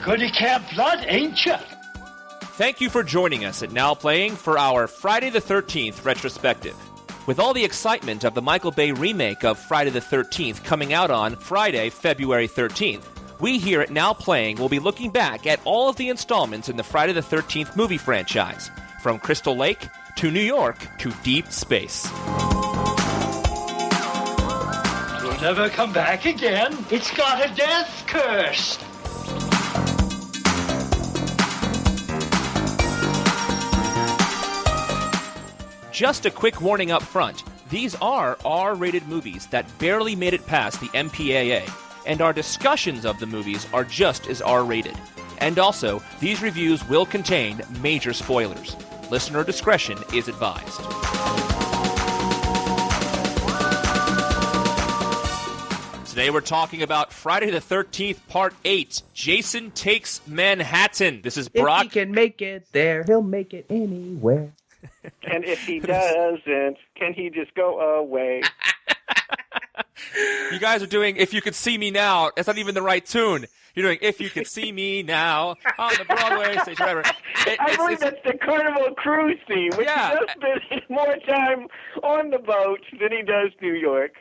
Goody camp blood, ain't you? Thank you for joining us at Now Playing for our Friday the 13th retrospective. With all the excitement of the Michael Bay remake of Friday the 13th coming out on Friday, February 13th, we here at Now Playing will be looking back at all of the installments in the Friday the 13th movie franchise, from Crystal Lake to New York to deep space. You'll never come back again. It's got a death curse. Just a quick warning up front, these are R-rated movies that barely made it past the MPAA, and our discussions of the movies are just as R-rated. And also, these reviews will contain major spoilers. Listener discretion is advised. Today we're talking about Friday the 13th, Part 8, Jason Takes Manhattan. This is Brock. If he can make it there, he'll make it anywhere. And if he doesn't, can he just go away? You guys are doing If You Could See Me Now. That's not even the right tune. You're doing If You Could See Me Now on the Broadway stage, whatever. I believe that's the Carnival Cruise theme, which he does spend more time on the boat than he does New York.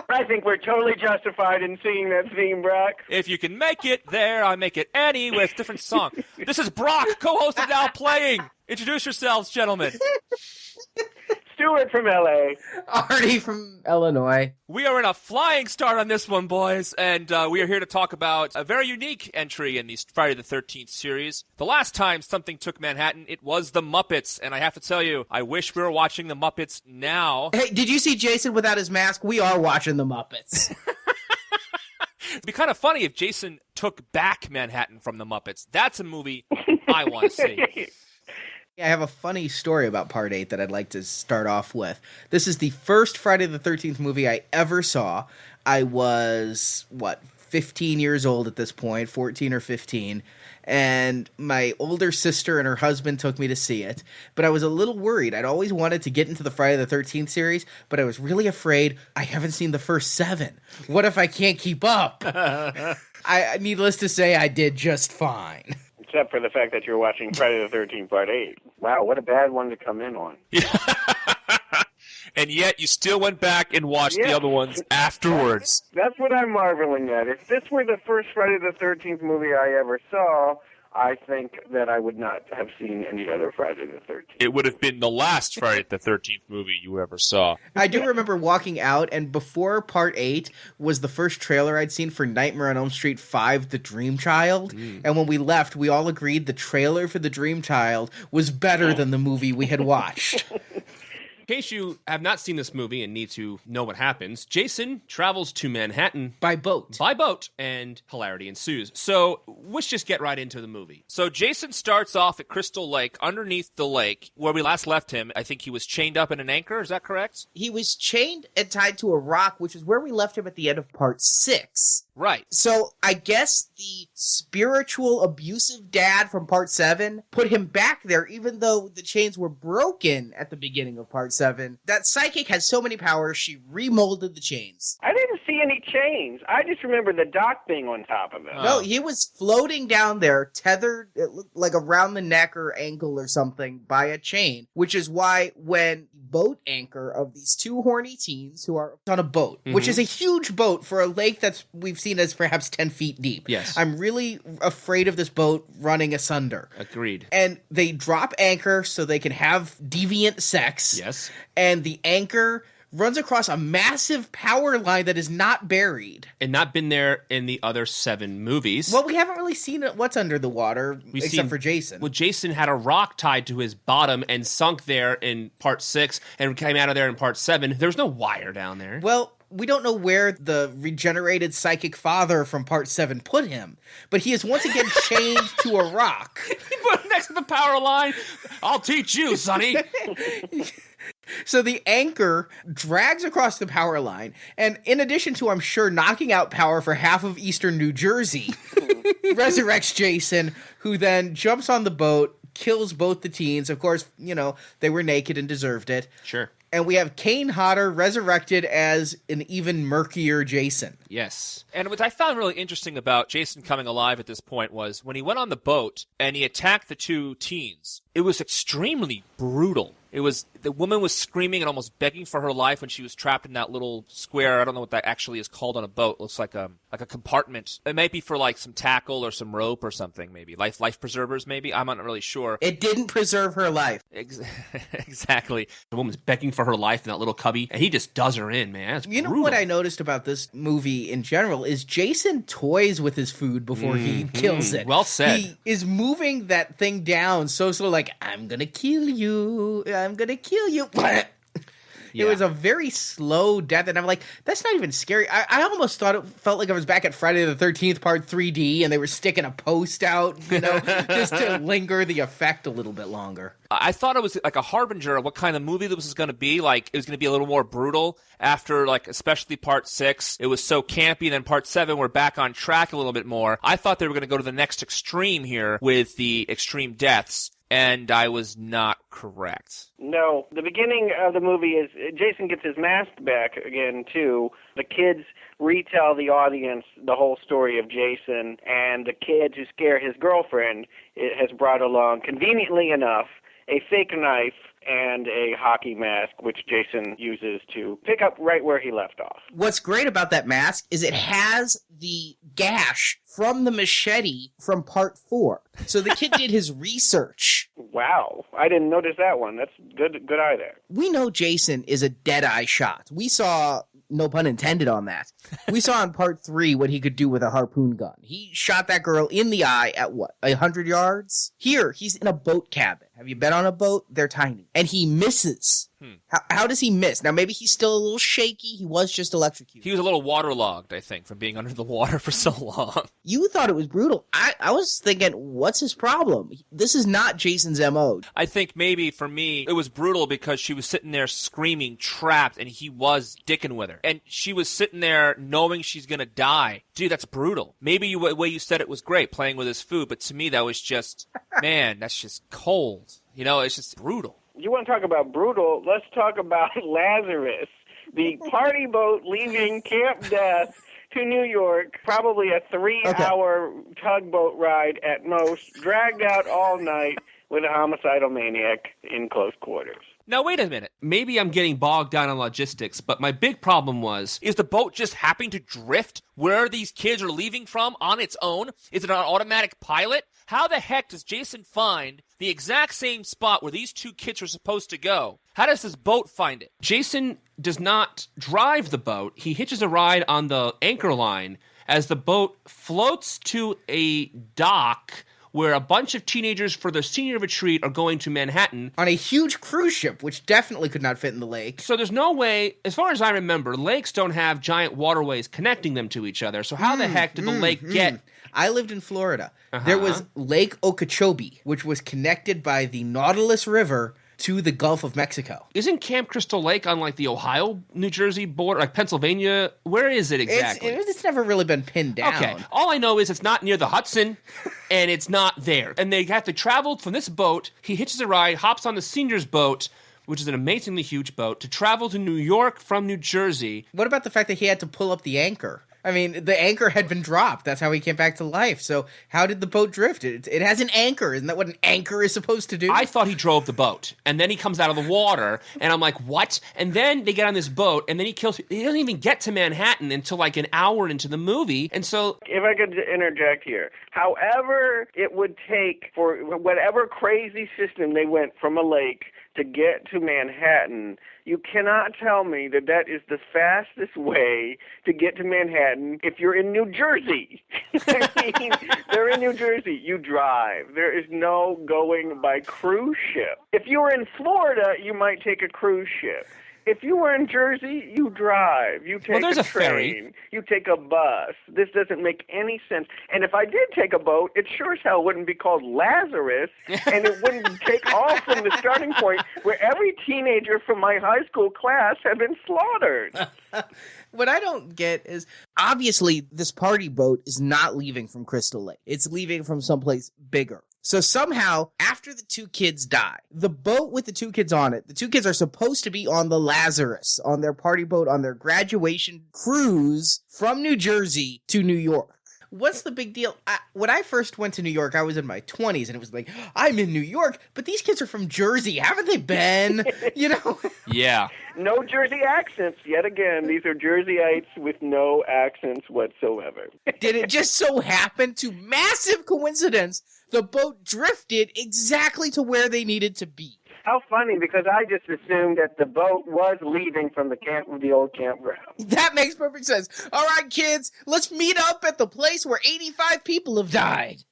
I think we're totally justified in singing that theme, Brock. If you can make it there, I make it anywhere. It's a different song. This is Brock, co-host of Now Playing. Introduce yourselves, gentlemen. Stuart from L.A. Artie from Illinois. We are in a flying start on this one, boys, and we are here to talk about a very unique entry in the Friday the 13th series. The last time something took Manhattan, it was the Muppets, and I have to tell you, I wish we were watching the Muppets now. Hey, did you see Jason without his mask? We are watching the Muppets. It'd be kind of funny if Jason took back Manhattan from the Muppets. That's a movie I want to see. I have a funny story about Part 8 that I'd like to start off with. This is the first Friday the 13th movie I ever saw. I was, 15 years old at this point, 14 or 15, and my older sister and her husband took me to see it, but I was a little worried. I'd always wanted to get into the Friday the 13th series, but I was really afraid I haven't seen the first 7. What if I can't keep up? Needless to say, I did just fine. Except for the fact that you're watching Friday the 13th, Part 8. Wow, what a bad one to come in on. And yet you still went back and watched the other ones afterwards. That's what I'm marveling at. If this were the first Friday the 13th movie I ever saw, I think that I would not have seen any other Friday the 13th. It would have been the last Friday the 13th movie you ever saw. I do remember walking out, and before Part 8 was the first trailer I'd seen for Nightmare on Elm Street 5, The Dream Child. And when we left, we all agreed the trailer for The Dream Child was better than the movie we had watched. In case you have not seen this movie and need to know what happens, Jason travels to Manhattan By boat. and hilarity ensues. So let's just get right into the movie. So Jason starts off at Crystal Lake, underneath the lake, where we last left him. I think he was chained up in an anchor, is that correct? He was chained and tied to a rock, which is where we left him at the end of Part 6. Right. So I guess the spiritual abusive dad from Part 7 put him back there, even though the chains were broken at the beginning of Part 7. That psychic has so many powers, she remolded the chains. I didn't see any chains. I just remember the dock being on top of it. No, he was floating down there, tethered, it looked like around the neck or ankle or something by a chain, which is why when boat anchor of these two horny teens who are on a boat, which is a huge boat for a lake that's we've seen as perhaps 10 feet deep. Yes. I'm really afraid of this boat running asunder. Agreed. And they drop anchor so they can have deviant sex. Yes. And the anchor runs across a massive power line that is not buried. And not been there in the other 7 movies. Well, we haven't really seen what's under the water, except for Jason. Well, Jason had a rock tied to his bottom and sunk there in Part 6 and came out of there in Part 7. There was no wire down there. Well, we don't know where the regenerated psychic father from Part 7 put him, but he is once again chained to a rock. He put him next to the power line. I'll teach you, Sonny. So the anchor drags across the power line, and in addition to, I'm sure, knocking out power for half of eastern New Jersey, resurrects Jason, who then jumps on the boat, kills both the teens. Of course, you know, they were naked and deserved it. Sure. And we have Kane Hodder resurrected as an even murkier Jason. Yes. And what I found really interesting about Jason coming alive at this point was when he went on the boat and he attacked the two teens, it was extremely brutal. The woman was screaming and almost begging for her life when she was trapped in that little square. I don't know what that actually is called on a boat. It looks like a compartment. It might be for like some tackle or some rope or something, maybe. Life preservers, maybe? I'm not really sure. It didn't preserve her life. Exactly. The woman's begging for her life in that little cubby, and he just does her in, man. It's brutal. Know what I noticed about this movie in general is Jason toys with his food before he kills it. Well said. He is moving that thing down so slow, like, I'm gonna kill you. I'm gonna kill you. It was a very slow death, and I'm like, that's not even scary. I almost thought it felt like I was back at Friday the 13th Part 3D, and they were sticking a post out, just to linger the effect a little bit longer. I thought it was like a harbinger of what kind of movie this was going to be. Like, it was going to be a little more brutal after, like, especially Part 6. It was so campy, and then Part 7, we're back on track a little bit more. I thought they were going to go to the next extreme here with the extreme deaths. And I was not correct. No. The beginning of the movie is Jason gets his mask back again, too. The kids retell the audience the whole story of Jason, and the kid who scare his girlfriend has brought along, conveniently enough, a fake knife and a hockey mask, which Jason uses to pick up right where he left off. What's great about that mask is it has the gash from the machete from Part 4. So the kid did his research. Wow. I didn't notice that one. That's good eye there. We know Jason is a dead-eye shot. We saw, no pun intended on that, we saw in Part 3 what he could do with a harpoon gun. He shot that girl in the eye at what, 100 yards? Here, he's in a boat cabin. Have you been on a boat? They're tiny. And he misses. How does he miss? Now, maybe he's still a little shaky. He was just electrocuted. He was a little waterlogged, I think, from being under the water for so long. You thought it was brutal. I was thinking, what's his problem? This is not Jason's M.O. I think maybe, for me, it was brutal because she was sitting there screaming, trapped, and he was dicking with her. And she was sitting there knowing she's going to die. Dude, that's brutal. Maybe the way you said it was great, playing with his food, but to me that was just, man, that's just cold. It's just brutal. You want to talk about brutal? Let's talk about Lazarus, the party boat leaving Camp Death to New York, probably a 3-hour tugboat ride at most, dragged out all night with a homicidal maniac in close quarters. Now, wait a minute. Maybe I'm getting bogged down on logistics, but my big problem is the boat just happening to drift where these kids are leaving from on its own? Is it an automatic pilot? How the heck does Jason find the exact same spot where these two kids are supposed to go? How does this boat find it? Jason does not drive the boat. He hitches a ride on the anchor line as the boat floats to a dock where a bunch of teenagers for their senior retreat are going to Manhattan. On a huge cruise ship, which definitely could not fit in the lake. So there's no way, as far as I remember, lakes don't have giant waterways connecting them to each other. So how the heck did the lake get... I lived in Florida. There was Lake Okeechobee, which was connected by the Nautilus River to the Gulf of Mexico. Isn't Camp Crystal Lake on, like, the Ohio-New Jersey border, like Pennsylvania? Where is it exactly? It's never really been pinned down. Okay. All I know is it's not near the Hudson, and it's not there. And they have to travel from this boat. He hitches a ride, hops on the senior's boat, which is an amazingly huge boat, to travel to New York from New Jersey. What about the fact that he had to pull up the anchor? I mean, the anchor had been dropped. That's how he came back to life. So how did the boat drift? It has an anchor. Isn't that what an anchor is supposed to do? I thought he drove the boat, and then he comes out of the water, and I'm like, what? And then they get on this boat, and then he kills... He doesn't even get to Manhattan until like an hour into the movie, and so... If I could interject here. However it would take for whatever crazy system they went from a lake to get to Manhattan, you cannot tell me that that is the fastest way to get to Manhattan if you're in New Jersey. I mean, they're in New Jersey. You drive. There is no going by cruise ship. If you were in Florida, you might take a cruise ship. If you were in Jersey, you drive. You take there's a a train. ferry. You take a bus. This doesn't make any sense. And if I did take a boat, it sure as hell wouldn't be called Lazarus, and it wouldn't take off from the starting point where every teenager from my high school class had been slaughtered. What I don't get is, obviously, this party boat is not leaving from Crystal Lake. It's leaving from someplace bigger. So somehow, after the two kids die, the boat with the two kids on it, the two kids are supposed to be on the Lazarus, on their party boat, on their graduation cruise from New Jersey to New York. What's the big deal? When I first went to New York, I was in my 20s, and it was like, I'm in New York, but these kids are from Jersey. Haven't they been? You know? Yeah. No Jersey accents. Yet again, these are Jerseyites with no accents whatsoever. Did it just so happen to massive coincidence, the boat drifted exactly to where they needed to be? How funny, because I just assumed that the boat was leaving from the old campground. That makes perfect sense. All right, kids, let's meet up at the place where 85 people have died.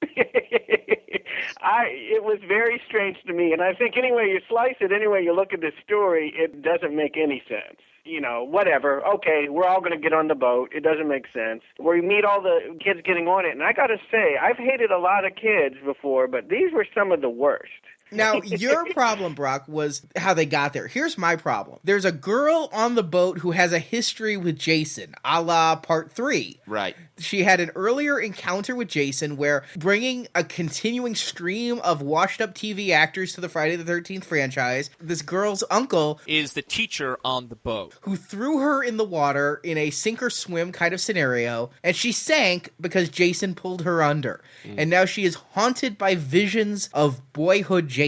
It was very strange to me, and I think any way you slice it, any way you look at this story, it doesn't make any sense. You know, whatever. Okay, we're all going to get on the boat. It doesn't make sense. Where you meet all the kids getting on it, and I got to say, I've hated a lot of kids before, but these were some of the worst. Now, your problem, Brock, was how they got there. Here's my problem. There's a girl on the boat who has a history with Jason, a la Part 3. Right. She had an earlier encounter with Jason where bringing a continuing stream of washed-up TV actors to the Friday the 13th franchise, this girl's uncle is the teacher on the boat who threw her in the water in a sink-or-swim kind of scenario, and she sank because Jason pulled her under. And now she is haunted by visions of boyhood Jason.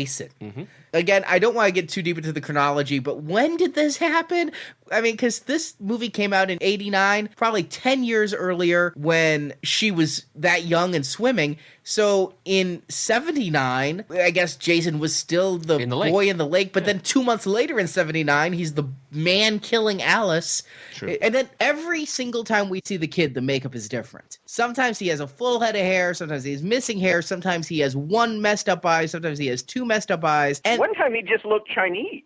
Again, I don't want to get too deep into the chronology, but when did this happen? I mean, because this movie came out in 89, probably 10 years earlier when she was that young and swimming. So in 79, I guess Jason was still the boy in the lake, but then 2 months later in 79, he's the man killing Alice. True. And then every single time we see the kid, the makeup is different. Sometimes he has a full head of hair, sometimes he has missing hair, sometimes he has one messed up eye, sometimes he has two messed up eyes. And one time he just looked Chinese.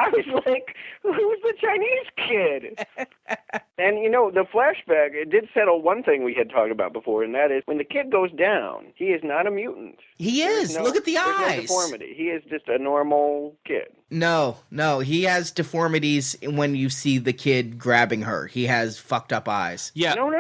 I was like, who's the Chinese kid? And, you know, the flashback, it did settle one thing we had talked about before, and that is when the kid goes down, he is not a mutant. He is. Look at the eyes. There's no deformity. He is just a normal kid. No. He has deformities when you see the kid grabbing her. He has fucked up eyes. Yeah. No.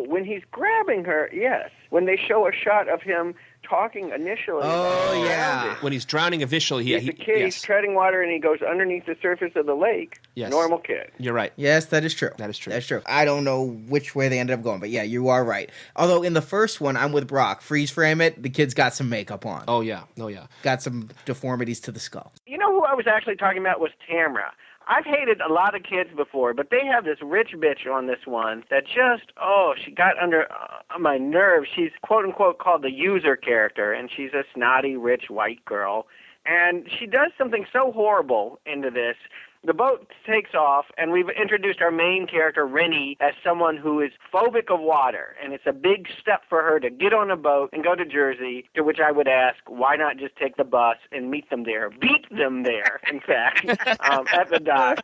When he's grabbing her, yes. When they show a shot of him talking initially. Oh, yeah. When he's drowning initially, he's a kid, he's treading water, and he goes underneath the surface of the lake. Yes. Normal kid. You're right. Yes, that is true. That is true. That's true. I don't know which way they ended up going, but yeah, you are right. Although in the first one, I'm with Brock. Freeze frame it, the kid's got some makeup on. Oh, yeah. Got some deformities to the skull. You know who I was actually talking about was Tamra. I've hated a lot of kids before, but they have this rich bitch on this one that just, she got under my nerves. She's quote-unquote called the user character, and she's a snotty, rich, white girl. And she does something so horrible into this. The boat takes off, and we've introduced our main character, Rennie, as someone who is phobic of water. And it's a big step for her to get on a boat and go to Jersey, to which I would ask, why not just take the bus and meet them there? Beat them there, in fact, at the dock.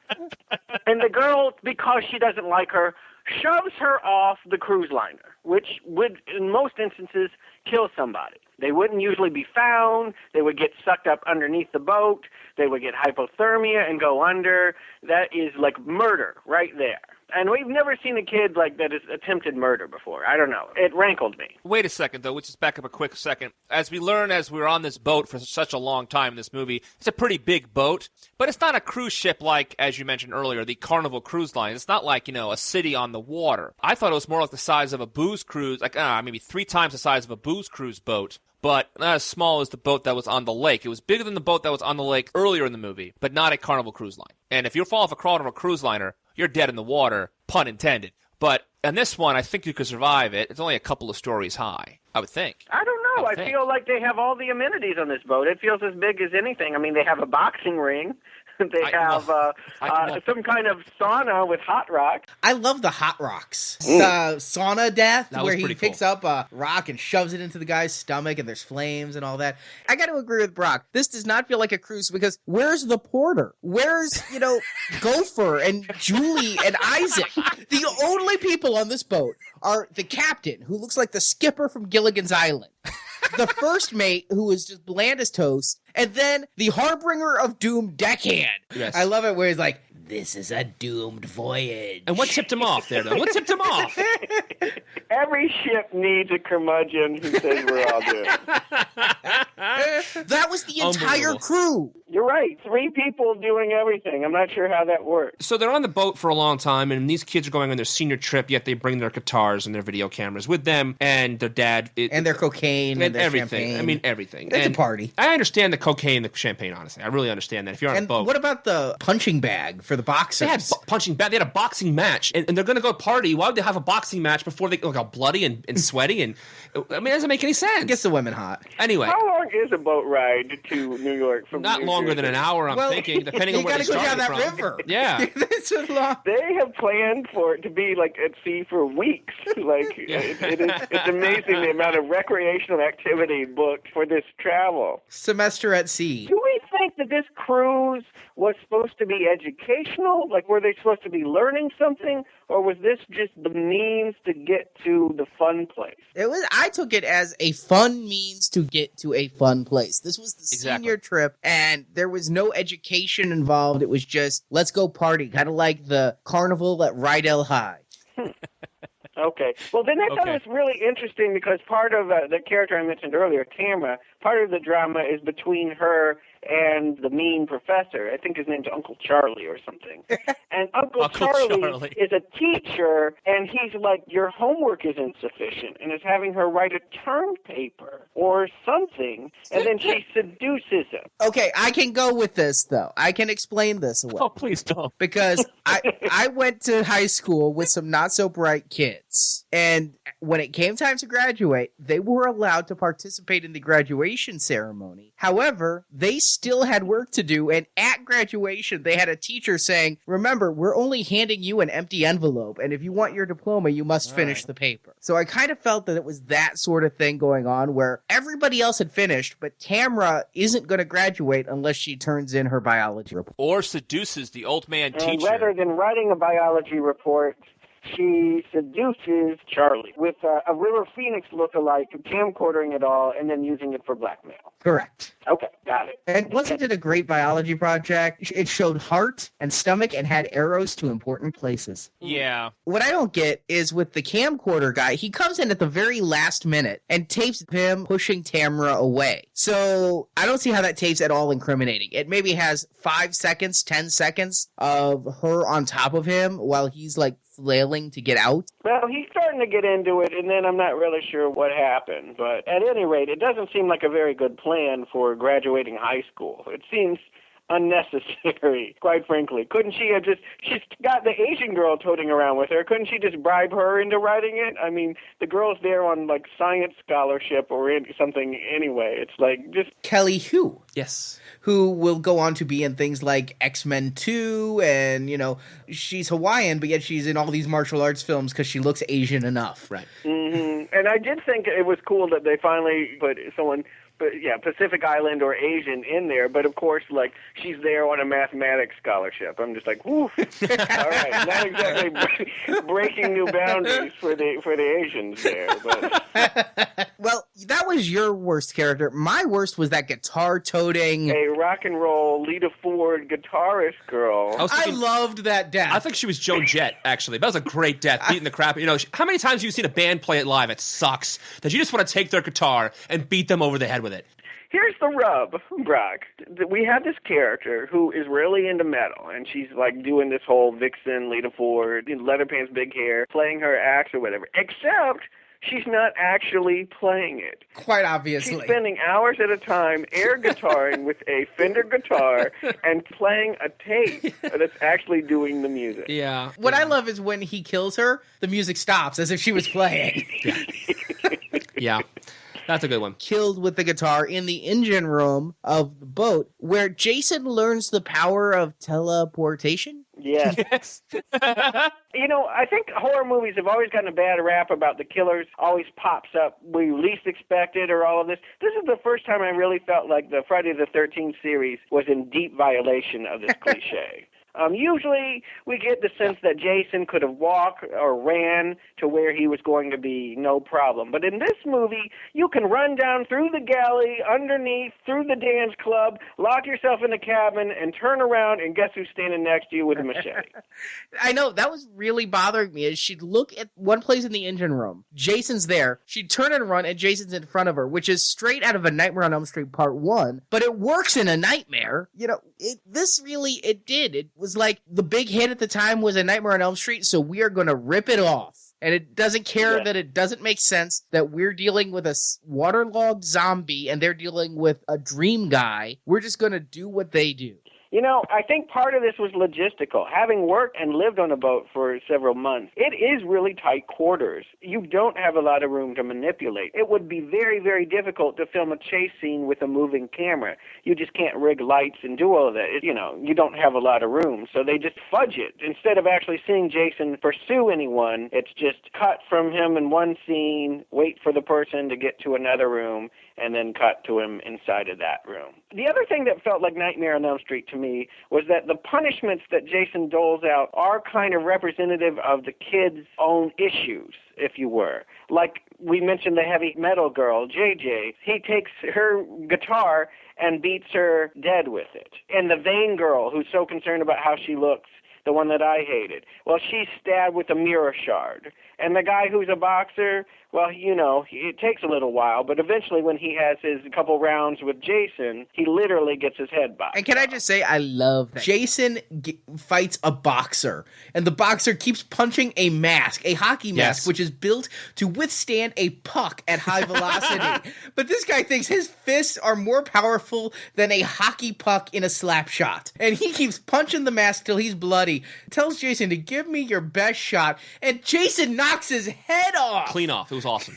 And the girl, because she doesn't like her, shoves her off the cruise liner, which would, in most instances, kill somebody. They wouldn't usually be found. They would get sucked up underneath the boat. They would get hypothermia and go under. That is like murder right there. And we've never seen a kid like that has attempted murder before. I don't know. It rankled me. Wait a second, though. Let's just back up a quick second. As we learn as we're on this boat for such a long time in this movie, it's a pretty big boat, but it's not a cruise ship like, as you mentioned earlier, the Carnival Cruise Line. It's not like, a city on the water. I thought it was more like the size of a booze cruise, like maybe 3 times the size of a booze cruise boat. But not as small as the boat that was on the lake. It was bigger than the boat that was on the lake earlier in the movie, but not a Carnival Cruise Line. And if you fall off a Carnival Cruise Liner, you're dead in the water, pun intended. But on this one, I think you could survive it. It's only a couple of stories high, I would think. I don't know. I feel like they have all the amenities on this boat. It feels as big as anything. I mean, they have a boxing ring. They have some kind of sauna with hot rocks. I love the hot rocks. The sauna death, where he picks cool. up a rock and shoves it into the guy's stomach, and there's flames and all that. I got to agree with Brock. This does not feel like a cruise, because where's the porter? Where's, Gopher and Julie and Isaac? The only people on this boat are the captain, who looks like the skipper from Gilligan's Island. The first mate, who is just bland as toast, and then the harbinger of doom, Deckhand. Yes. I love it where he's like, This is a doomed voyage. And what tipped him off there, though? What tipped him off? Every ship needs a curmudgeon who says we're all doomed. That was the entire crew. You're right. 3 people doing everything. I'm not sure how that works. So they're on the boat for a long time, and these kids are going on their senior trip, yet they bring their guitars and their video cameras with them, and their dad... and their cocaine and their everything. champagne. I mean, everything. It's a party. I understand the cocaine and the champagne, honestly. I really understand that. If you're on a boat... what about the punching bag for the boxers? They had punching bag. They had a boxing match, and they're going to go party. Why would they have a boxing match before they look all bloody and sweaty? And I mean, it doesn't make any sense. Gets the women hot. Anyway. How long is a boat ride to New York from Not New longer Jersey? than an hour, I'm thinking, depending on where they started from. You gotta go down that river. Yeah. It's a long... They have planned for it to be like at sea for weeks. Like it's amazing the amount of recreational activity booked for this travel. Semester at sea. Do we think that this cruise was supposed to be educational? Like, were they supposed to be learning something? Or was this just the means to get to the fun place? I took it as a fun means to get to a fun place. This was the senior trip, and there was no education involved. It was just, let's go party, kind of like the carnival at Rydell High. Okay. Well, then I thought it was really interesting because part of the character I mentioned earlier, Tamra, part of the drama is between her and the mean professor. I think his name's Uncle Charlie or something. And Uncle Charlie is a teacher, and he's like, your homework is insufficient, and is having her write a term paper or something, and then she seduces him. Okay, I can go with this, though. I can explain this away. Oh, please don't. Because I went to high school with some not-so-bright kids, and when it came time to graduate, they were allowed to participate in the graduation ceremony. However, they still had work to do, and at graduation, they had a teacher saying, remember, we're only handing you an empty envelope, and if you want your diploma, you must finish the paper. So I kind of felt that it was that sort of thing going on, where everybody else had finished, but Tamra isn't going to graduate unless she turns in her biology report. Or seduces the old man teacher. And rather than writing a biology report, she seduces Charlie with a River Phoenix look-alike, camcordering it all, and then using it for blackmail. Correct. Okay, got it. And wasn't it a great biology project? It showed heart and stomach and had arrows to important places. Yeah. What I don't get is with the camcorder guy, he comes in at the very last minute and tapes him pushing Tamra away. So I don't see how that tape's at all incriminating. It maybe has 5 seconds, 10 seconds of her on top of him while he's like flailing to get out. Well, he's starting to get into it, and then I'm not really sure what happened. But at any rate, it doesn't seem like a very good plan for graduating high school. It seems unnecessary, quite frankly. Couldn't she have she's got the Asian girl toting around with her. Couldn't she just bribe her into writing it? I mean, the girl's there on, like, science scholarship or something anyway. It's like, just... Kelly Hu. Yes. Who will go on to be in things like X-Men 2, and, you know, she's Hawaiian, but yet she's in all these martial arts films because she looks Asian enough. Right. Mm-hmm. And I did think it was cool that they finally put someone... But yeah, Pacific Island or Asian in there, but of course, like, she's there on a mathematics scholarship. I'm just like, whoo! All right, not exactly breaking new boundaries for the Asians there. But well, that was your worst character. My worst was that guitar-toting, a rock and roll Lita Ford guitarist girl. I loved that death. I think she was Joan Jett, actually. That was a great death, beating the crap. You know, how many times have you seen a band play it live? It sucks. That you just want to take their guitar and beat them over the head with it. Here's the rub, Brock. We have this character who is really into metal, and she's like doing this whole Vixen, Lita Ford, leather pants, big hair, playing her acts or whatever, except she's not actually playing it. Quite obviously. She's spending hours at a time air guitaring with a Fender guitar and playing a tape that's actually doing the music. Yeah. What I love is when he kills her, the music stops as if she was playing. Yeah. That's a good one. Killed with the guitar in the engine room of the boat, where Jason learns the power of teleportation. Yes. You know, I think horror movies have always gotten a bad rap about the killers always pops up where you least expect it or all of this. This is the first time I really felt like the Friday the 13th series was in deep violation of this cliche. Usually we get the sense that Jason could have walked or ran to where he was going to be, no problem. But in this movie, you can run down through the galley, underneath, through the dance club, lock yourself in the cabin, and turn around, and guess who's standing next to you with a machete? I know, that was really bothering me, is she'd look at one place in the engine room, Jason's there, she'd turn and run, and Jason's in front of her, which is straight out of A Nightmare on Elm Street Part 1, but it works in A Nightmare. You know, it did. It was like the big hit at the time was A Nightmare on Elm Street, so we are going to rip it off. And it doesn't care that it doesn't make sense that we're dealing with a waterlogged zombie and they're dealing with a dream guy. We're just going to do what they do. You know, I think part of this was logistical. Having worked and lived on a boat for several months, it is really tight quarters. You don't have a lot of room to manipulate. It would be very, very difficult to film a chase scene with a moving camera. You just can't rig lights and do all of that. You don't have a lot of room. So they just fudge it. Instead of actually seeing Jason pursue anyone, it's just cut from him in one scene, wait for the person to get to another room, and then cut to him inside of that room. The other thing that felt like Nightmare on Elm Street to me was that the punishments that Jason doles out are kind of representative of the kid's own issues, if you were. Like we mentioned the heavy metal girl, JJ. He takes her guitar and beats her dead with it. And the vain girl who's so concerned about how she looks, the one that I hated, well, she's stabbed with a mirror shard. And the guy who's a boxer, well, it takes a little while, but eventually when he has his couple rounds with Jason, he literally gets his head boxed. And can I just say, I love that. Jason fights a boxer, and the boxer keeps punching a mask, a hockey mask, which is built to withstand a puck at high velocity. But this guy thinks his fists are more powerful than a hockey puck in a slap shot. And he keeps punching the mask till he's bloody, tells Jason to give me your best shot, and Jason knocks his head off. Clean off. It was awesome.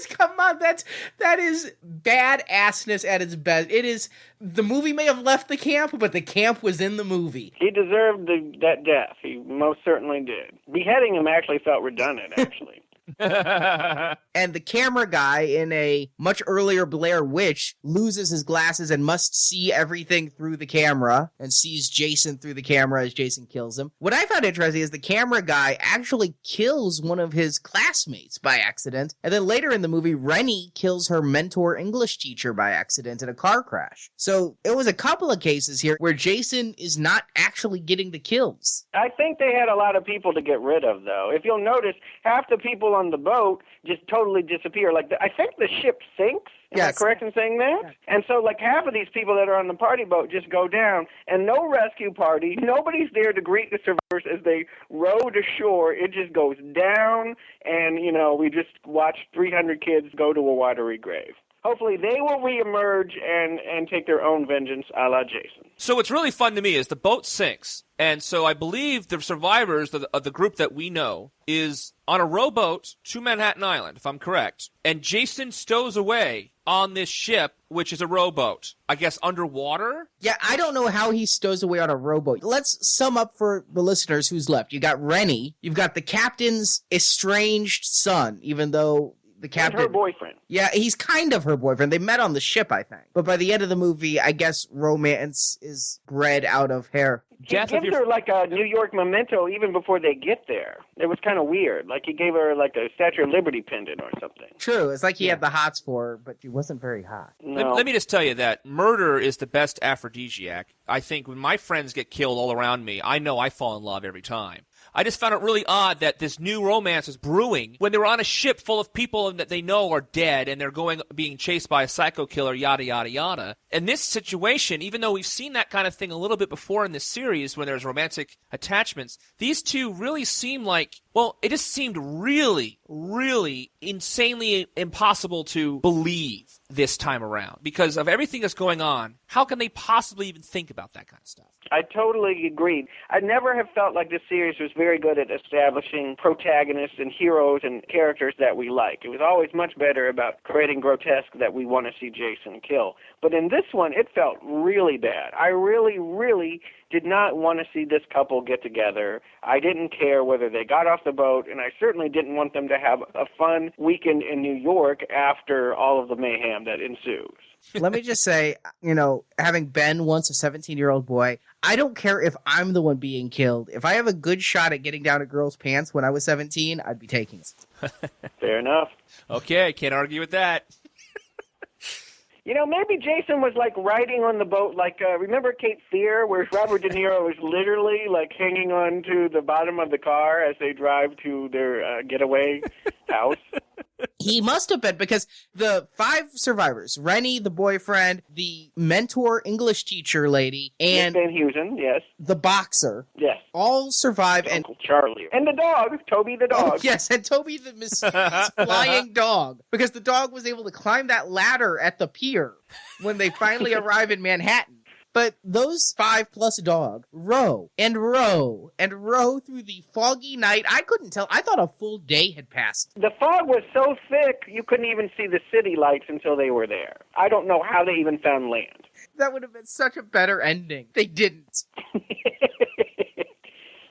Come on, that is badassness at its best. It is, the movie may have left the camp, but the camp was in the movie. He deserved that death. He most certainly did. Beheading him actually felt redundant, actually. And the camera guy in a much earlier Blair Witch loses his glasses and must see everything through the camera and sees Jason through the camera as Jason kills him. What I found interesting is the camera guy actually kills one of his classmates by accident, and then later in the movie, Rennie kills her mentor English teacher by accident in a car crash. So it was a couple of cases here where Jason is not actually getting the kills. I think they had a lot of people to get rid of, though. If you'll notice, half the people on the boat just totally disappear. I think the ship sinks. Am I correct in saying that? Yeah. And so, half of these people that are on the party boat just go down, and no rescue party. Nobody's there to greet the survivors as they row to shore. It just goes down, and, we just watch 300 kids go to a watery grave. Hopefully they will reemerge and take their own vengeance a la Jason. So what's really fun to me is the boat sinks. And so I believe the survivors of the group that we know is on a rowboat to Manhattan Island, if I'm correct. And Jason stows away on this ship, which is a rowboat, I guess underwater? Yeah, I don't know how he stows away on a rowboat. Let's sum up for the listeners who's left. You got Rennie. You've got the captain's estranged son, even though the captain... And her boyfriend. Yeah, he's kind of her boyfriend. They met on the ship, I think. But by the end of the movie, I guess romance is bred out of hair. He gives her a New York memento even before they get there. It was kind of weird. He gave her a Statue of Liberty pendant or something. True. It's like he had the hots for her, but she wasn't very hot. No. Let me just tell you that murder is the best aphrodisiac. I think when my friends get killed all around me, I know I fall in love every time. I just found it really odd that this new romance is brewing when they're on a ship full of people that they know are dead and they're being chased by a psycho killer, yada, yada, yada. And this situation, even though we've seen that kind of thing a little bit before in this series when there's romantic attachments, these two really seem like, it just seemed really, really insanely impossible to believe this time around. Because of everything that's going on, how can they possibly even think about that kind of stuff? I totally agreed. I never have felt like this series was very good at establishing protagonists and heroes and characters that we like. It was always much better about creating grotesque that we want to see Jason kill. But in this one, it felt really bad. I really, really did not want to see this couple get together. I didn't care whether they got off the boat, and I certainly didn't want them to have a fun weekend in New York after all of the mayhem that ensues. Let me just say, having been once a 17-year-old boy, I don't care if I'm the one being killed. If I have a good shot at getting down a girl's pants when I was 17, I'd be taking it. Fair enough. Okay, can't argue with that. You know, maybe Jason was like riding on the boat, like, remember Cape Fear, where Robert De Niro was literally like hanging on to the bottom of the car as they drive to their getaway house? He must have been, because the 5 survivors, Rennie, the boyfriend, the mentor English teacher lady, and Van Heusen, yes. the boxer, Yes. all survive. And Uncle Charlie. And the dog, Toby the dog. Oh, yes, and Toby the mysterious flying dog, because the dog was able to climb that ladder at the pier when they finally arrive in Manhattan. But those 5 plus dog row and row and row through the foggy night. I couldn't tell. I thought a full day had passed. The fog was so thick you couldn't even see the city lights until they were there. I don't know how they even found land. That would have been such a better ending. They didn't.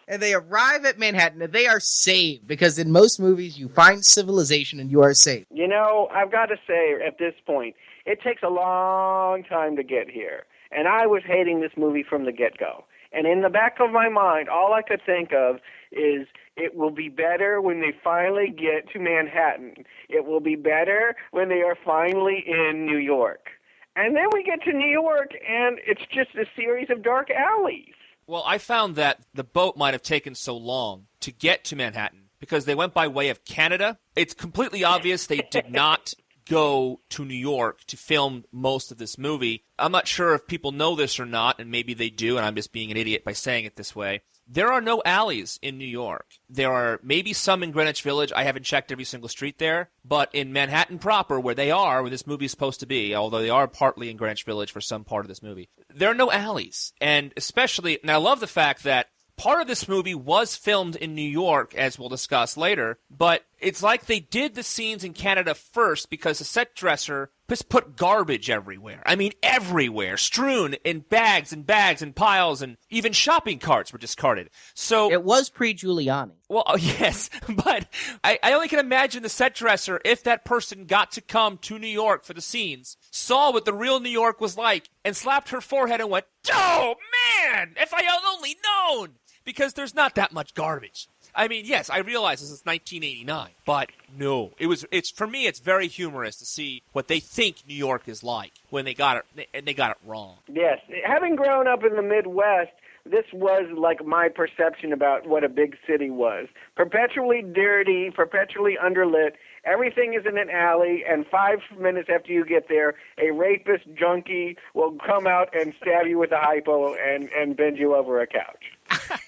And they arrive at Manhattan, and they are saved, because in most movies, you find civilization and you are saved. You know, I've got to say, at this point, it takes a long time to get here. And I was hating this movie from the get-go. And in the back of my mind, all I could think of is, it will be better when they finally get to Manhattan. It will be better when they are finally in New York. And then we get to New York, and it's just a series of dark alleys. Well, I found that the boat might have taken so long to get to Manhattan because they went by way of Canada. It's completely obvious they did not go to New York to film most of this movie. I'm not sure if people know this or not, and maybe they do, and I'm just being an idiot by saying it this way. There are no alleys in New York. There are maybe some in Greenwich Village. I haven't checked every single street there. But in Manhattan proper, where they are, where this movie is supposed to be, although they are partly in Greenwich Village for some part of this movie, there are no alleys. And especially, and I love the fact that part of this movie was filmed in New York, as we'll discuss later, but it's like they did the scenes in Canada first because the set dresser just put garbage everywhere. I mean, everywhere, strewn in bags and piles, and even shopping carts were discarded. So It was pre-Giuliani. well, oh, yes, but I only can imagine the set dresser, if that person got to come to New York for the scenes, saw what the real New York was like, and slapped her forehead and went, "Oh, man, if I had only known!" Because there's not that much garbage. I mean, yes, I realize this is 1989, but no. It's for me, it's very humorous to see what they think New York is like when they got it, and they got it wrong. Yes. Having grown up in the Midwest, this was like my perception about what a big city was. Perpetually dirty, perpetually underlit. Everything is in an alley, and 5 minutes after you get there, a rapist junkie will come out and stab you with a hypo and bend you over a couch.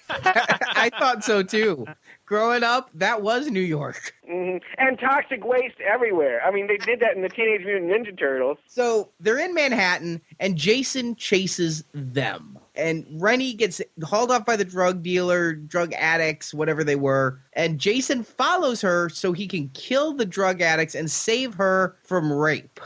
I thought so, too. Growing up, that was New York. Mm-hmm. And toxic waste everywhere. I mean, they did that in the Teenage Mutant Ninja Turtles. So they're in Manhattan, and Jason chases them. And Rennie gets hauled off by the drug dealer, drug addicts, whatever they were. And Jason follows her so he can kill the drug addicts and save her from rape.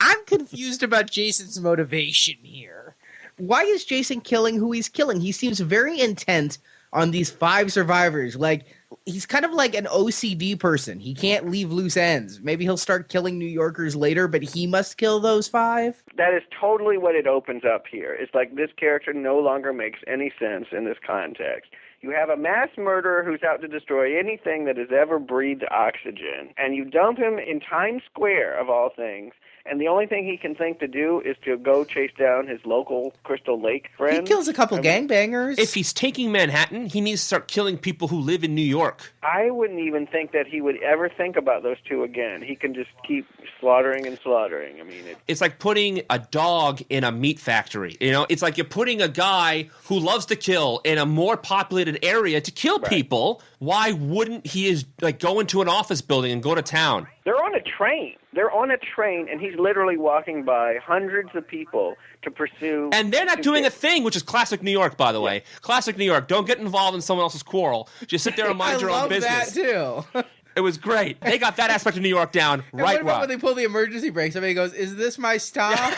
I'm confused about Jason's motivation here. Why is Jason killing who he's killing? He seems very intent on these 5 survivors. Like, he's kind of like an OCD person. He can't leave loose ends. Maybe he'll start killing New Yorkers later, but he must kill those 5? That is totally what it opens up here. It's like this character no longer makes any sense in this context. You have a mass murderer who's out to destroy anything that has ever breathed oxygen, and you dump him in Times Square, of all things, and the only thing he can think to do is to go chase down his local Crystal Lake friends. He kills a couple gangbangers. If he's taking Manhattan, he needs to start killing people who live in New York. I wouldn't even think that he would ever think about those 2 again. He can just keep slaughtering and slaughtering. I mean, It's like putting a dog in a meat factory. You know, it's like you're putting a guy who loves to kill in a more populated area to kill people. Why wouldn't he go into an office building and go to town? They're on a train. They're on a train, and he's literally walking by hundreds of people to pursue. And they're not doing a thing, which is classic New York, by the way. Classic New York. Don't get involved in someone else's quarrel. Just sit there and mind your own business. I love that, too. It was great. They got that aspect of New York down And right what about well. when they pull the emergency brake? Somebody goes, "Is this my stop?"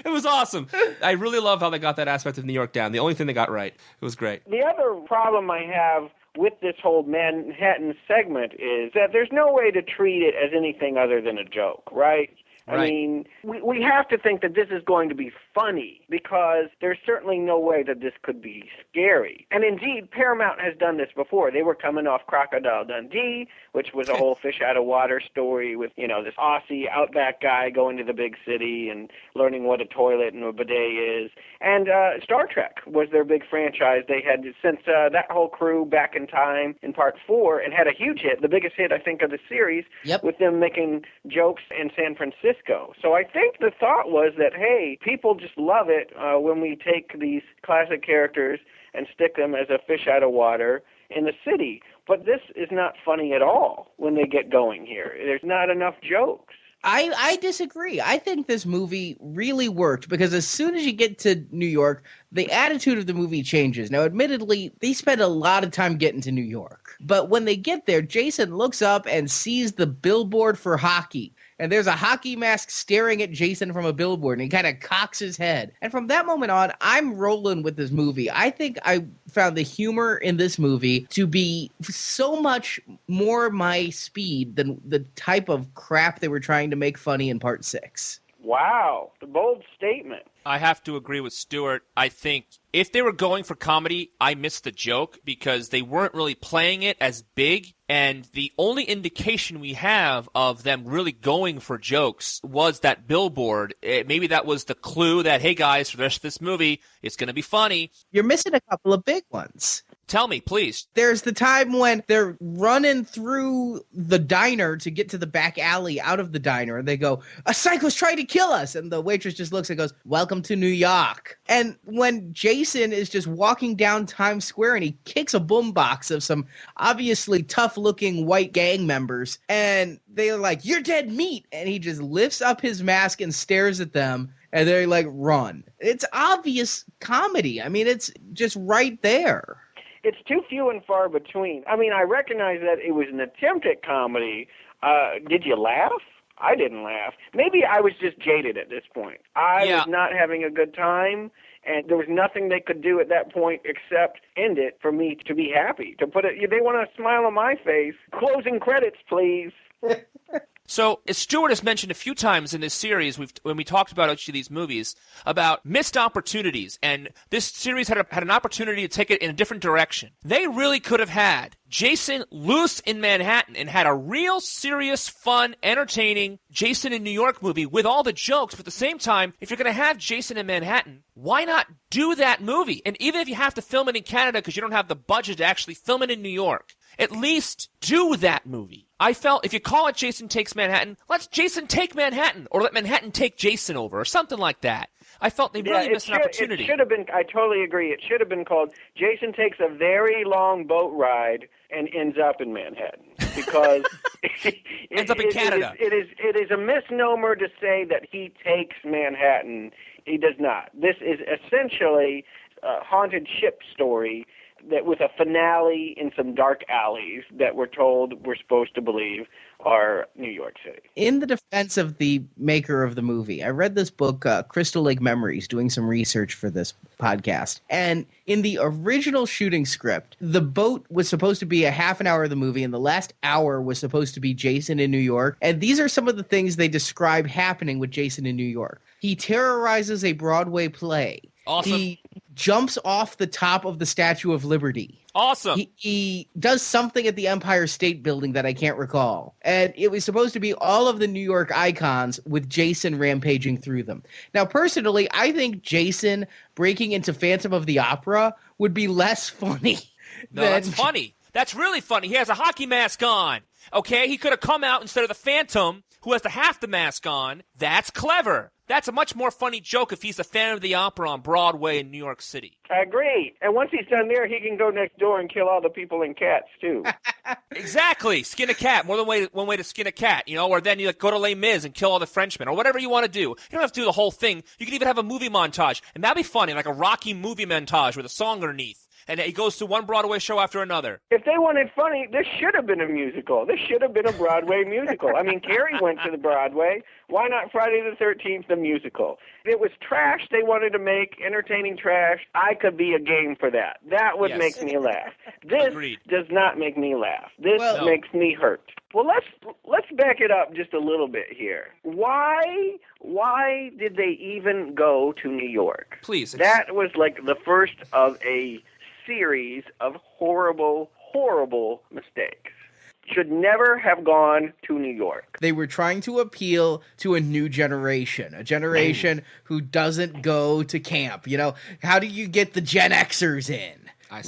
It was awesome. I really love how they got that aspect of New York down. The only thing they got right. It was great. The other problem I have with this whole Manhattan segment is that there's no way to treat it as anything other than a joke, right? I Right. mean, we have to think that this is going to be funny because there's certainly no way that this could be scary. And indeed, Paramount has done this before. They were coming off Crocodile Dundee, which was a whole fish out of water story with, this Aussie outback guy going to the big city and learning what a toilet and a bidet is. And Star Trek was their big franchise. They had sent that whole crew back in time in Part 4 and had a huge hit, the biggest hit, I think, of the series, with them making jokes in San Francisco. So I think the thought was that, hey, people just love it when we take these classic characters and stick them as a fish out of water in the city. But this is not funny at all when they get going here. There's not enough jokes. I disagree. I think this movie really worked because as soon as you get to New York, the attitude of the movie changes. Now, admittedly, they spend a lot of time getting to New York. But when they get there, Jason looks up and sees the billboard for hockey. And there's a hockey mask staring at Jason from a billboard, and he kind of cocks his head. And from that moment on, I'm rolling with this movie. I think I found the humor in this movie to be so much more my speed than the type of crap they were trying to make funny in Part 6. Wow, a bold statement. I have to agree with Stuart. I think if they were going for comedy, I missed the joke because they weren't really playing it as big. And the only indication we have of them really going for jokes was that billboard. Maybe that was the clue that, hey guys, for the rest of this movie, it's going to be funny. You're missing a couple of big ones. Tell me, please. There's the time when they're running through the diner to get to the back alley out of the diner, and they go, a cyclist tried to kill us. And the waitress just looks and goes, welcome to New York. And when Jason is just walking down Times Square and he kicks a boombox of some obviously tough-looking white gang members, and they're like, you're dead meat. And he just lifts up his mask and stares at them, and they're like, run. It's obvious comedy. I mean, it's just right there. It's too few and far between. I mean, I recognize that it was an attempt at comedy. Did you laugh? I didn't laugh. Maybe I was just jaded at this point. I was not having a good time, and there was nothing they could do at that point except end it for me to be happy. To put it, they want a smile on my face. Closing credits, please. So, as Stuart has mentioned a few times in this series, when we talked about each of these movies, about missed opportunities, and this series had an opportunity to take it in a different direction. They really could have had Jason loose in Manhattan and had a real serious, fun, entertaining Jason in New York movie with all the jokes, but at the same time, if you're going to have Jason in Manhattan, why not do that movie? And even if you have to film it in Canada because you don't have the budget to actually film it in New York, at least do that movie. I felt if you call it Jason Takes Manhattan, let Jason take Manhattan, or let Manhattan take Jason over, or something like that. I felt they really missed an opportunity. It should have been, I totally agree, it should have been called Jason Takes a Very Long Boat Ride and Ends Up in Manhattan. Because ends up in Canada. It is a misnomer to say that he takes Manhattan. He does not. This is essentially a haunted ship story that with a finale in some dark alleys that we're told we're supposed to believe are New York City. In the defense of the maker of the movie, I read this book, Crystal Lake Memories, doing some research for this podcast. And in the original shooting script, the boat was supposed to be a half an hour of the movie, and the last hour was supposed to be Jason in New York. And these are some of the things they describe happening with Jason in New York. He terrorizes a Broadway play. Awesome. He jumps off the top of the Statue of Liberty. Awesome. He does something at the Empire State Building that I can't recall. And it was supposed to be all of the New York icons with Jason rampaging through them. Now, personally, I think Jason breaking into Phantom of the Opera would be less funny. No, that's funny. That's really funny. He has a hockey mask on. Okay, he could have come out instead of the Phantom, who has to half the mask on. That's clever. That's a much more funny joke if he's a fan of the opera on Broadway in New York City. I agree. And once he's done there, he can go next door and kill all the people and cats, too. Exactly. Skin a cat. More than one way to skin a cat, or then you go to Les Mis and kill all the Frenchmen, or whatever you want to do. You don't have to do the whole thing. You can even have a movie montage, and that'd be funny, like a Rocky movie montage with a song underneath. and he goes to one Broadway show after another. If they wanted funny, this should have been a musical. This should have been a Broadway musical. I mean, Carrie went to the Broadway. Why not Friday the 13th, the musical? It was trash they wanted to make, entertaining trash. I could be a game for that. That would make me laugh. This Agreed. does not make me laugh. This makes me hurt. Well, let's back it up just a little bit here. Why did they even go to New York? Please. That was like the first of a series of horrible, horrible mistakes. Should never have gone to New York. They were trying to appeal to a new generation, a generation who doesn't go to camp. You know, how do you get the Gen Xers in?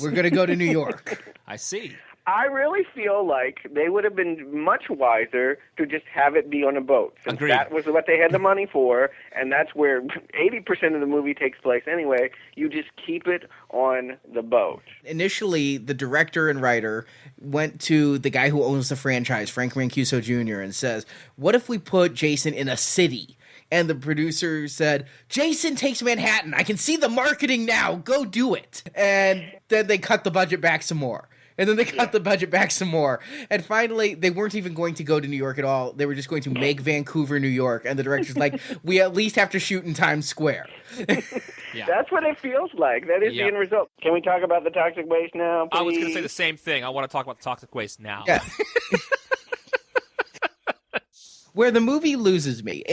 We're going to go to New York. I see. I really feel like they would have been much wiser to just have it be on a boat. Since Agreed. that was what they had the money for, and that's where 80% of the movie takes place anyway. You just keep it on the boat. Initially, the director and writer went to the guy who owns the franchise, Frank Mancuso Jr., and says, what if we put Jason in a city? And the producer said, Jason takes Manhattan. I can see the marketing now. Go do it. And then they cut the budget back some more. And then they cut the budget back some more. And finally, they weren't even going to go to New York at all. They were just going to make Vancouver, New York. And the director's like, we at least have to shoot in Times Square. That's what it feels like. That is the end result. Can we talk about the toxic waste now, please? I was going to say the same thing. I want to talk about the toxic waste now. Yeah. Where the movie loses me,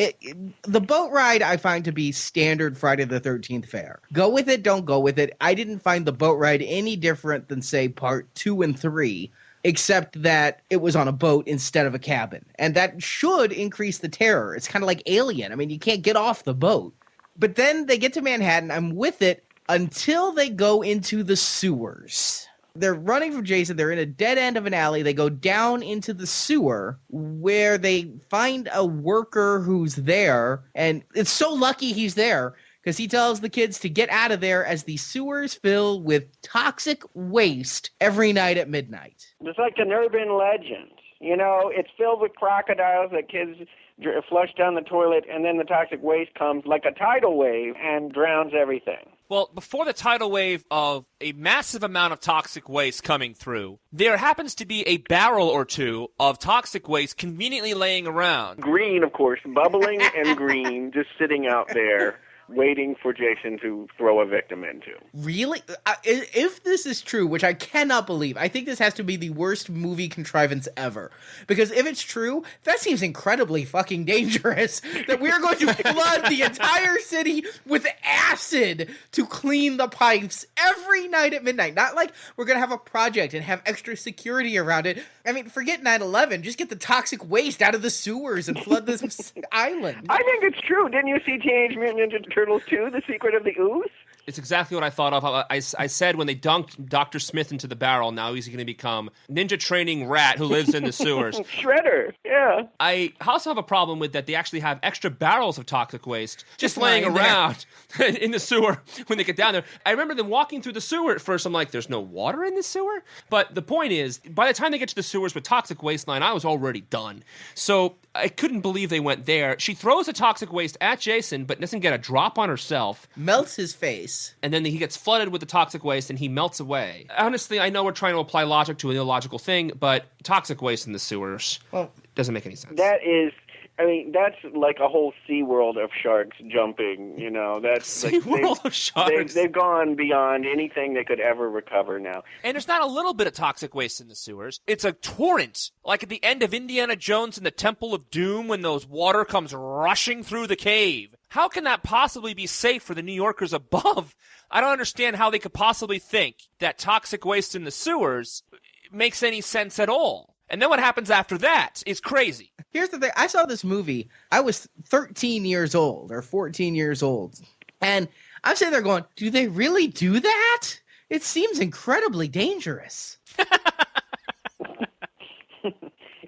the boat ride I find to be standard Friday the 13th fare. Go with it, don't go with it. I didn't find the boat ride any different than, say, part 2 and 3, except that it was on a boat instead of a cabin. And that should increase the terror. It's kind of like Alien. I mean, you can't get off the boat. But then they get to Manhattan. I'm with it until they go into the sewers. They're running from Jason. They're in a dead end of an alley. They go down into the sewer where they find a worker who's there. And it's so lucky he's there because he tells the kids to get out of there as the sewers fill with toxic waste every night at midnight. It's like an urban legend. You know, it's filled with crocodiles that kids flush down the toilet, and then the toxic waste comes like a tidal wave and drowns everything. Well, before the tidal wave of a massive amount of toxic waste coming through, there happens to be a barrel or two of toxic waste conveniently laying around. Green, of course, bubbling and green, just sitting out there, waiting for Jason to throw a victim into. Really? If this is true, which I cannot believe, I think this has to be the worst movie contrivance ever. Because if it's true, that seems incredibly fucking dangerous. That we are going to flood the entire city with acid to clean the pipes every night at midnight. Not like we're going to have a project and have extra security around it. I mean, forget 9/11. Just get the toxic waste out of the sewers and flood this island. I think it's true. Didn't you see Teenage Mutant Ninja Turtles 2, The Secret of the Ooze? It's exactly what I thought of. I said when they dunked Dr. Smith into the barrel, now he's going to become ninja training rat who lives in the sewers. Shredder, yeah. I also have a problem with that they actually have extra barrels of toxic waste just laying around in the sewer when they get down there. I remember them walking through the sewer at first. I'm like, there's no water in the sewer? But the point is, by the time they get to the sewers with toxic waste line, I was already done. So I couldn't believe they went there. She throws the toxic waste at Jason, but doesn't get a drop on herself. Melts his face. And then he gets flooded with the toxic waste and he melts away. Honestly, I know we're trying to apply logic to an illogical thing, but toxic waste in the sewers doesn't make any sense. That's like a whole SeaWorld of sharks jumping, you know. That's SeaWorld of sharks. They've gone beyond anything they could ever recover now. And there's not a little bit of toxic waste in the sewers. It's a torrent. Like at the end of Indiana Jones and the Temple of Doom when those water comes rushing through the cave. How can that possibly be safe for the New Yorkers above? I don't understand how they could possibly think that toxic waste in the sewers makes any sense at all. And then what happens after that is crazy. Here's the thing. I saw this movie. I was 13 years old or 14 years old. And I'm sitting there going, do they really do that? It seems incredibly dangerous.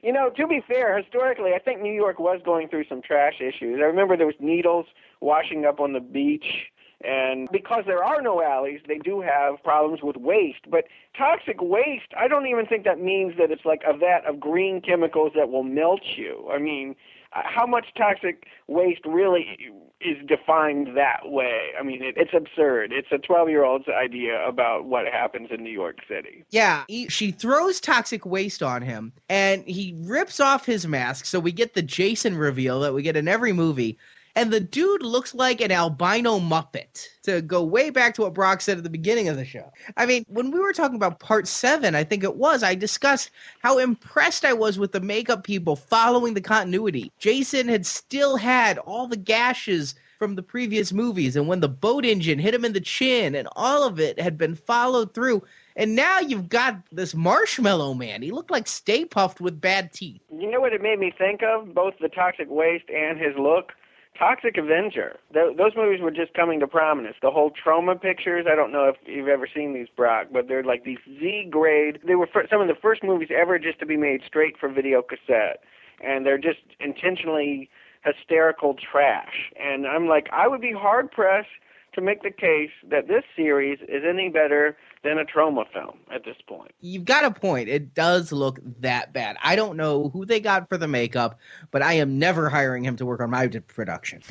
You know, to be fair, historically, I think New York was going through some trash issues. I remember there was needles washing up on the beach. And because there are no alleys, they do have problems with waste. But toxic waste, I don't even think that means that it's like a vat of green chemicals that will melt you. I mean, how much toxic waste really is defined that way? I mean, it's absurd. It's a 12-year-old's idea about what happens in New York City. Yeah, she throws toxic waste on him, and he rips off his mask, so we get the Jason reveal that we get in every movie. And the dude looks like an albino Muppet, to go way back to what Brock said at the beginning of the show. I mean, when we were talking about part 7, I think it was, I discussed how impressed I was with the makeup people following the continuity. Jason had still had all the gashes from the previous movies, and when the boat engine hit him in the chin, and all of it had been followed through. And now you've got this Marshmallow Man. He looked like Stay Puft with bad teeth. You know what it made me think of? Both the toxic waste and his look? Toxic Avenger. Those movies were just coming to prominence. The whole trauma pictures, I don't know if you've ever seen these, Brock, but they're like these Z-grade. They were some of the first movies ever just to be made straight for video cassette. And they're just intentionally hysterical trash. And I'm like, I would be hard-pressed to make the case that this series is any better than a trauma film at this point. You've got a point. It does look that bad. I don't know who they got for the makeup, but I am never hiring him to work on my production.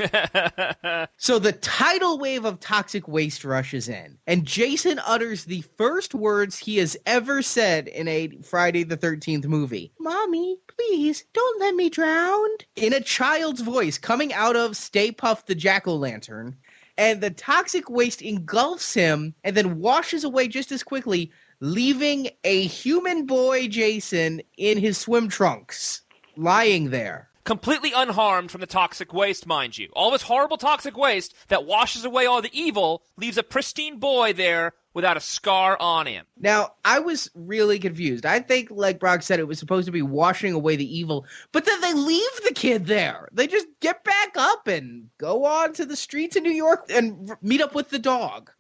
So the tidal wave of toxic waste rushes in, and Jason utters the first words he has ever said in a Friday the 13th movie. Mommy, please, don't let me drown. In a child's voice coming out of Stay Puft the Jack-O-Lantern. And the toxic waste engulfs him and then washes away just as quickly, leaving a human boy Jason in his swim trunks, lying there. Completely unharmed from the toxic waste, mind you. All this horrible toxic waste that washes away all the evil leaves a pristine boy there without a scar on him. Now, I was really confused. I think, like Brock said, it was supposed to be washing away the evil, but then they leave the kid there. They just get back up and go on to the streets of New York and meet up with the dog.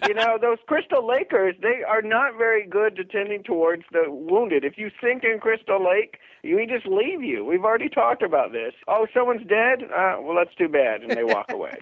You know, those Crystal Lakers, they are not very good to tending towards the wounded. If you sink in Crystal Lake, we just leave you. We've already talked about this. Oh, someone's dead? Well, that's too bad. And they walk away.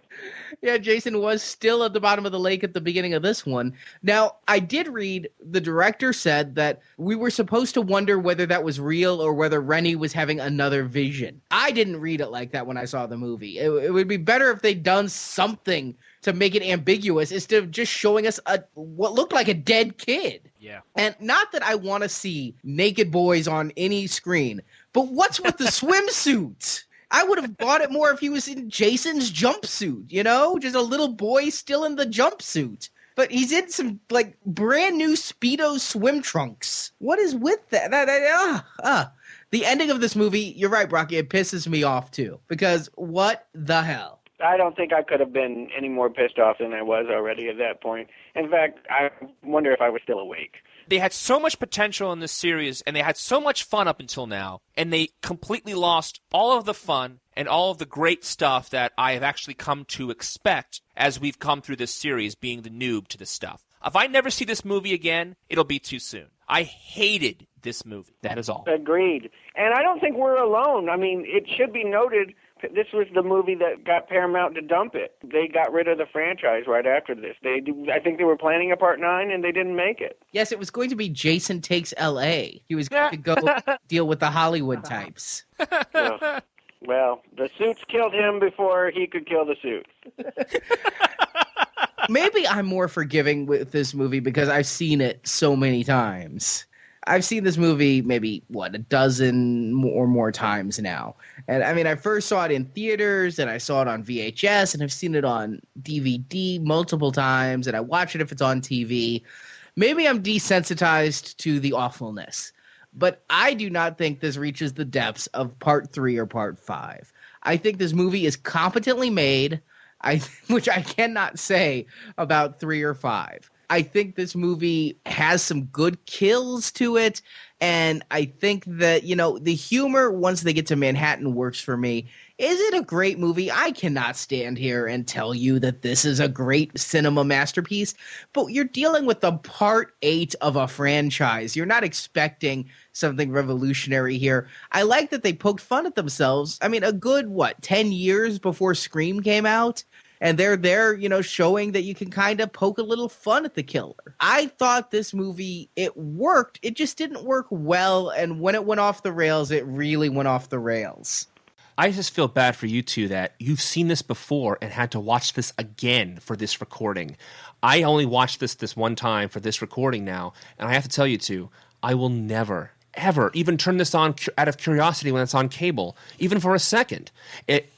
Yeah, Jason was still at the bottom of the lake at the beginning of this one. Now, I did read the director said that we were supposed to wonder whether that was real or whether Rennie was having another vision. I didn't read it like that when I saw the movie. It would be better if they'd done something to make it ambiguous instead of just showing us what looked like a dead kid. Yeah. And not that I want to see naked boys on any screen, but what's with the swimsuit? I would have bought it more if he was in Jason's jumpsuit, you know? Just a little boy still in the jumpsuit. But he's in some, like, brand new Speedo swim trunks. What is with that? The ending of this movie, you're right, Brocky, it pisses me off, too. Because what the hell? I don't think I could have been any more pissed off than I was already at that point. In fact, I wonder if I was still awake. They had so much potential in this series, and they had so much fun up until now, and they completely lost all of the fun and all of the great stuff that I have actually come to expect as we've come through this series, being the noob to this stuff. If I never see this movie again, it'll be too soon. I hated this movie. That is all. Agreed. And I don't think we're alone. I mean, it should be noted, this was the movie that got Paramount to dump it. They got rid of the franchise right after this. I think they were planning a part 9, and they didn't make it. Yes, it was going to be Jason Takes L.A. He was going to go deal with the Hollywood types. Well, the suits killed him before he could kill the suits. Maybe I'm more forgiving with this movie because I've seen it so many times. I've seen this movie maybe, a dozen or more times now. And I mean, I first saw it in theaters, and I saw it on VHS, and I've seen it on DVD multiple times, and I watch it if it's on TV. Maybe I'm desensitized to the awfulness, but I do not think this reaches the depths of Part 3 or Part 5. I think this movie is competently made, which I cannot say about 3 or 5. I think this movie has some good kills to it, and I think that, the humor, once they get to Manhattan, works for me. Is it a great movie? I cannot stand here and tell you that this is a great cinema masterpiece, but you're dealing with the Part 8 of a franchise. You're not expecting something revolutionary here. I like that they poked fun at themselves. I mean, a good, 10 years before Scream came out? And they're there, showing that you can kind of poke a little fun at the killer. I thought this movie, it worked. It just didn't work well. And when it went off the rails, it really went off the rails. I just feel bad for you two that you've seen this before and had to watch this again for this recording. I only watched this one time for this recording now, and I have to tell you two, I will never, ever even turn this on out of curiosity when it's on cable, even for a second.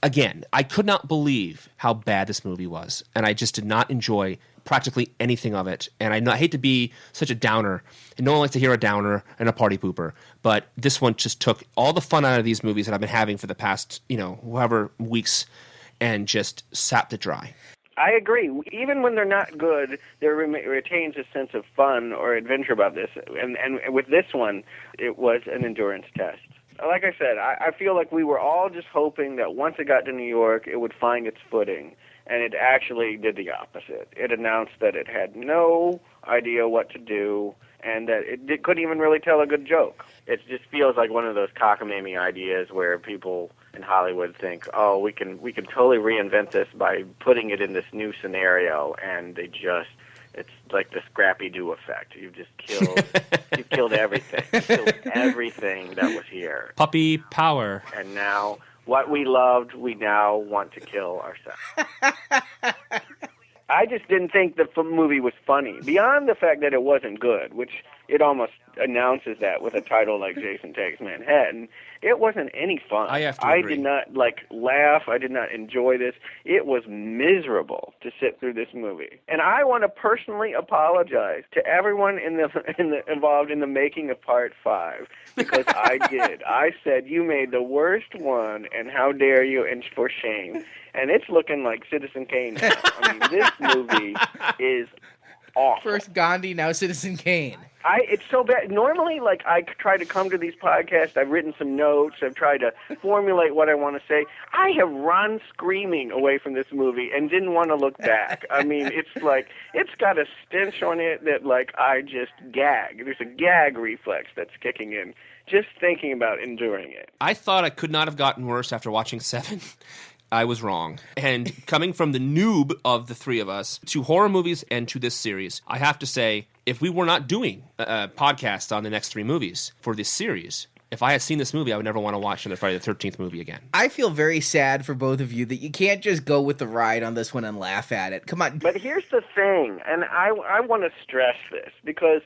Again, I could not believe how bad this movie was, and I just did not enjoy practically anything of it. And I hate to be such a downer, and no one likes to hear a downer and a party pooper, but this one just took all the fun out of these movies that I've been having for the past, however weeks, and just sapped it dry. I agree. Even when they're not good, there retains a sense of fun or adventure about this. And with this one, it was an endurance test. Like I said, I feel like we were all just hoping that once it got to New York, it would find its footing. And it actually did the opposite. It announced that it had no idea what to do and that it couldn't even really tell a good joke. It just feels like one of those cockamamie ideas where people in Hollywood think, oh, we can totally reinvent this by putting it in this new scenario, and it's like the Scrappy-Doo effect. You've killed everything. You've killed everything that was here. Puppy power. And now, what we loved, we now want to kill ourselves. I just didn't think the movie was funny. Beyond the fact that it wasn't good, which it almost announces that with a title like Jason Takes Manhattan, it wasn't any fun. I have to agree. I did not laugh. I did not enjoy this. It was miserable to sit through this movie. And I want to personally apologize to everyone involved in the making of Part 5 because I did. I said, you made the worst one, and how dare you, and for shame. And it's looking like Citizen Kane now. I mean, this movie is awful. First Gandhi, now Citizen Kane. It's so bad. Normally, I try to come to these podcasts. I've written some notes. I've tried to formulate what I want to say. I have run screaming away from this movie and didn't want to look back. I mean, it's got a stench on it that, I just gag. There's a gag reflex that's kicking in just thinking about enduring it. I thought I could not have gotten worse after watching 7. I was wrong. And coming from the noob of the three of us to horror movies and to this series, I have to say, if we were not doing a podcast on the next 3 movies for this series, if I had seen this movie, I would never want to watch another Friday the 13th movie again. I feel very sad for both of you that you can't just go with the ride on this one and laugh at it. Come on. But here's the thing, and I want to stress this, because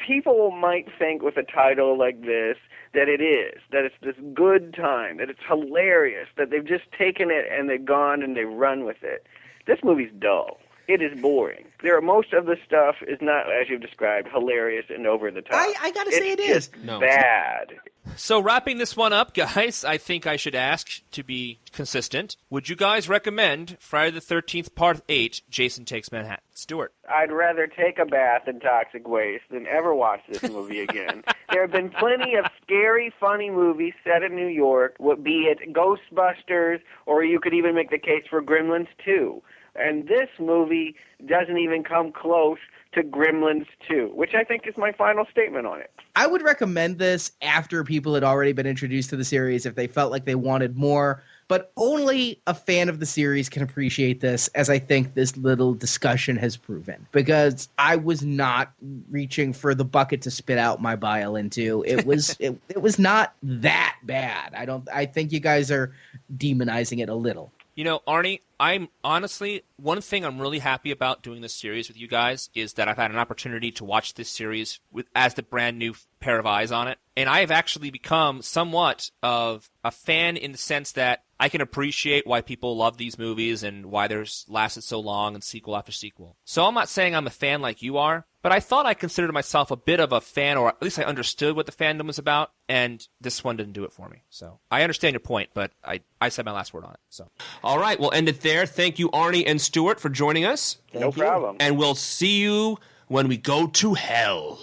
people might think with a title like this that it's this good time, that it's hilarious, that they've just taken it and they've gone and they run with it. This movie's dull. It is boring. Most of the stuff is not, as you've described, hilarious and over the top. I gotta say it is. It's bad. So wrapping this one up, guys, I think I should ask, to be consistent, would you guys recommend Friday the 13th Part 8, Jason Takes Manhattan? Stuart? I'd rather take a bath in toxic waste than ever watch this movie again. There have been plenty of scary, funny movies set in New York, be it Ghostbusters, or you could even make the case for Gremlins 2. And this movie doesn't even come close to Gremlins 2, which I think is my final statement on it. I would recommend this after people had already been introduced to the series if they felt like they wanted more, but only a fan of the series can appreciate this, as I think this little discussion has proven, because I was not reaching for the bucket to spit out my bile into. It was it was not that bad. I think you guys are demonizing it a little. You know, Arnie, I'm honestly, one thing I'm really happy about doing this series with you guys is that I've had an opportunity to watch this series as the brand new pair of eyes on it. And I have actually become somewhat of a fan in the sense that I can appreciate why people love these movies and why they're lasted so long and sequel after sequel. So I'm not saying I'm a fan like you are, but I thought I considered myself a bit of a fan, or at least I understood what the fandom was about, and this one didn't do it for me. So I understand your point, but I said my last word on it. So, all right, we'll end it there. Thank you, Arnie and Stuart, for joining us. No problem. And we'll see you when we go to hell.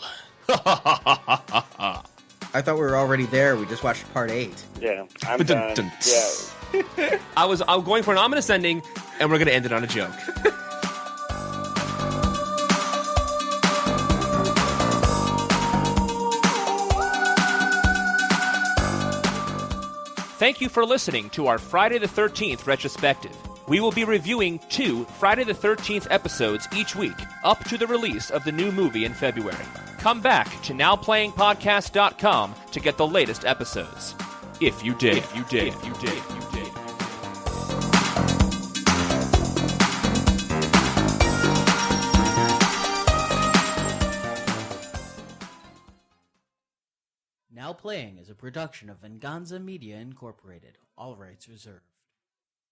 I thought we were already there. We just watched Part 8. Yeah, I'm done. Yeah. I was going for an ominous ending, and we're going to end it on a joke. Thank you for listening to our Friday the 13th retrospective. We will be reviewing 2 Friday the 13th episodes each week, up to the release of the new movie in February. Come back to NowPlayingPodcast.com to get the latest episodes. If you did. If you did. If you did. If you did. Now Playing is a production of Venganza Media Incorporated. All rights reserved.